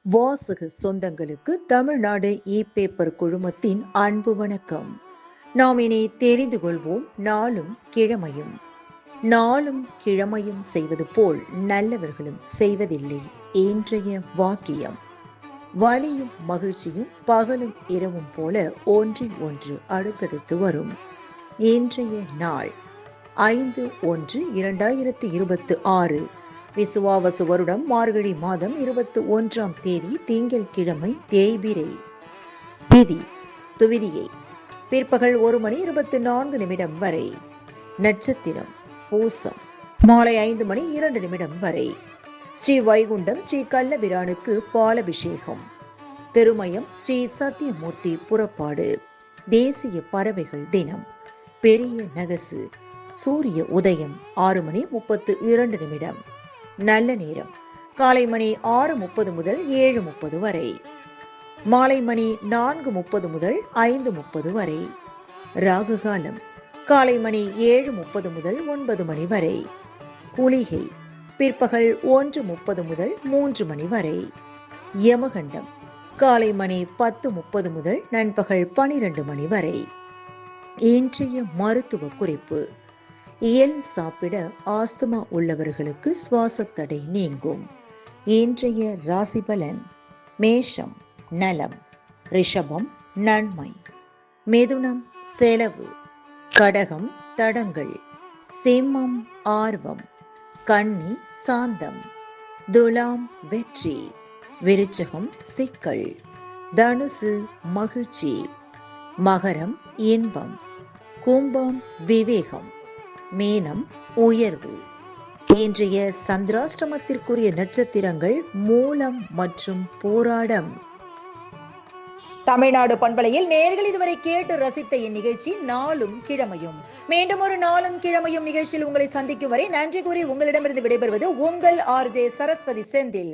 வாசக சொந்தங்களுக்கு தமிழ்நாடு இ-பேப்பர் குழுமத்தின் அன்பு வணக்கம். நாம் இனி தெரிந்து கொள்வோம் நாளும் கிழமையும். நாளும் கிழமையும் செய்வது போல் நல்லவர்களும் செய்வதில்லை இன்றைய வாக்கியம். வலியும் மகிழ்ச்சியும் பகலும் இரவும் போல ஒன்றை ஒன்று அடுத்தடுத்து வரும். இன்றைய நாள் 5/1/2026 விசுவாவசு வருடம் மார்கழி மாதம் 21ஆம் தேதி திங்கள் கிழமை தேய்பிரை. திதி துவிதியை பிற்பகல் 1:24 வரை. நட்சத்திரம் பூசம் மாலை 5:02 வரை. ஸ்ரீ வைகுண்டம் ஸ்ரீ கள்ளபிரானுக்கு பாலபிஷேகம். திருமயம் ஸ்ரீ சத்தியமூர்த்தி புறப்பாடு. தேசிய பறவைகள் தினம். பெரிய நகசு. சூரிய உதயம் 6:32. நல்ல நேரம் காலை மணி 6:30 முதல் 7:30 வரை. மாலை மணி 4:30 முதல் 5:30 வரை. ராகு காலம் காலை மணி 7:30 முதல் 9 மணி வரை. குளிகை பிற்பகல் 1:30 முதல் 3 மணி வரை. யமகண்டம் காலை மணி 10:30 முதல் நண்பகல் 12 மணி வரை. இன்றைய மருத்துவ குறிப்பு. இயல் சாப்பிட ஆஸ்துமா உள்ளவர்களுக்கு சுவாசத்தடை நீங்கும். இன்றைய ராசி பலன். மேஷம் நலம், ரிஷபம் நன்மை, மிதுனம் செலவு, கடகம் தடங்கள், சிம்மம் ஆர்வம், கன்னி சாந்தம், துலாம் வெற்றி, விருச்சகம் சிக்கல், தனுசு மகிழ்ச்சி, மகரம் இன்பம், கும்பம் விவேகம், மீனம் உயர்வு. இன்றைய சந்திராஷ்டமத்திற்குரிய நட்சத்திரங்கள் மூலம் மற்றும் போராடம். தமிழ்நாடு பண்பலையில் நேயர்கள் இதுவரை கேட்டு ரசித்த இந்நிகழ்ச்சி நாளும் கிழமையும். மீண்டும் ஒரு நாளும் கிழமையும் நிகழ்ச்சியில் உங்களை சந்திக்கும் வரை நன்றி கூறி உங்களிடமிருந்து விடைபெறுவது உங்கள் RJ சரஸ்வதி செந்தில்.